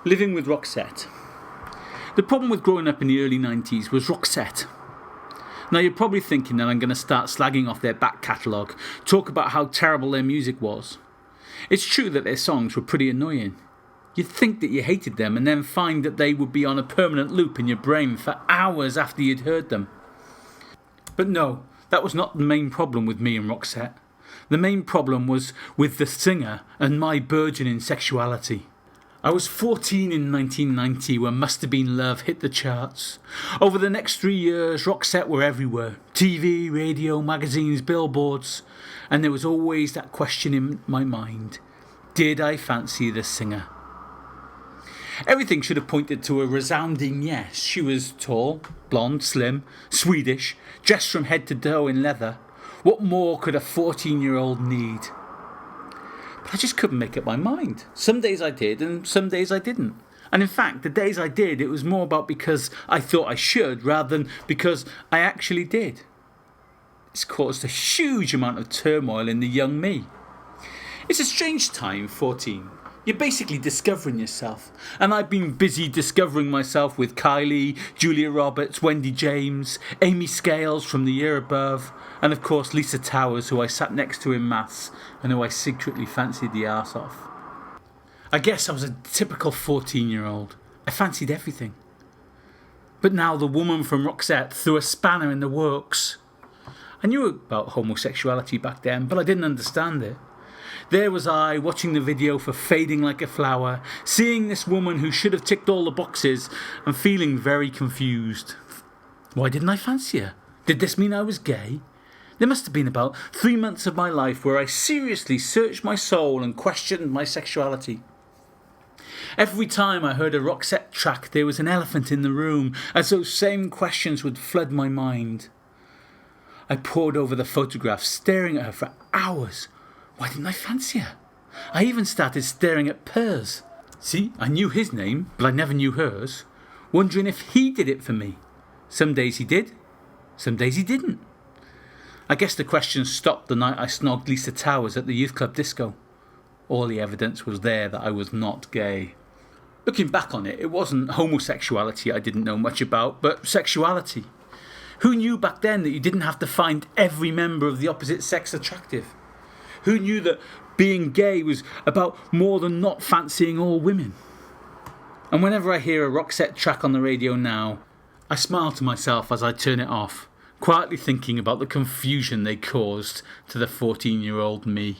Living with Roxette. The problem with growing up in the early 90s was Roxette. Now you're probably thinking that I'm going to start slagging off their back catalogue, talk about how terrible their music was. It's true that their songs were pretty annoying. You'd think that you hated them and then find that they would be on a permanent loop in your brain for hours after you'd heard them. But no, that was not the main problem with me and Roxette. The main problem was with the singer and my burgeoning sexuality. I was 14 in 1990 when Must Have Been Love hit the charts. Over the next 3 years, Roxette were everywhere. TV, radio, magazines, billboards. And there was always that question in my mind. Did I fancy the singer? Everything should have pointed to a resounding yes. She was tall, blonde, slim, Swedish, dressed from head to toe in leather. What more could a 14-year-old need? But I just couldn't make up my mind. Some days I did and some days I didn't. And in fact, the days I did, it was more about because I thought I should rather than because I actually did. It's caused a huge amount of turmoil in the young me. It's a strange time, 14. You're basically discovering yourself. And I've been busy discovering myself with Kylie, Julia Roberts, Wendy James, Amy Scales from the year above, and of course Lisa Towers, who I sat next to in maths and who I secretly fancied the arse off. I guess I was a typical 14-year-old. I fancied everything. But now the woman from Roxette threw a spanner in the works. I knew about homosexuality back then, but I didn't understand it. There was I, watching the video for Fading Like a Flower, seeing this woman who should have ticked all the boxes, and feeling very confused. Why didn't I fancy her? Did this mean I was gay? There must have been about 3 months of my life where I seriously searched my soul and questioned my sexuality. Every time I heard a Roxette track, there was an elephant in the room, as those same questions would flood my mind. I pored over the photographs, staring at her for hours. Why didn't I fancy her? I even started staring at Pers. See, I knew his name, but I never knew hers, wondering if he did it for me. Some days he did, some days he didn't. I guess the question stopped the night I snogged Lisa Towers at the youth club disco. All the evidence was there that I was not gay. Looking back on it, it wasn't homosexuality I didn't know much about, but sexuality. Who knew back then that you didn't have to find every member of the opposite sex attractive? Who knew that being gay was about more than not fancying all women? And whenever I hear a Roxette track on the radio now, I smile to myself as I turn it off, quietly thinking about the confusion they caused to the 14-year-old me.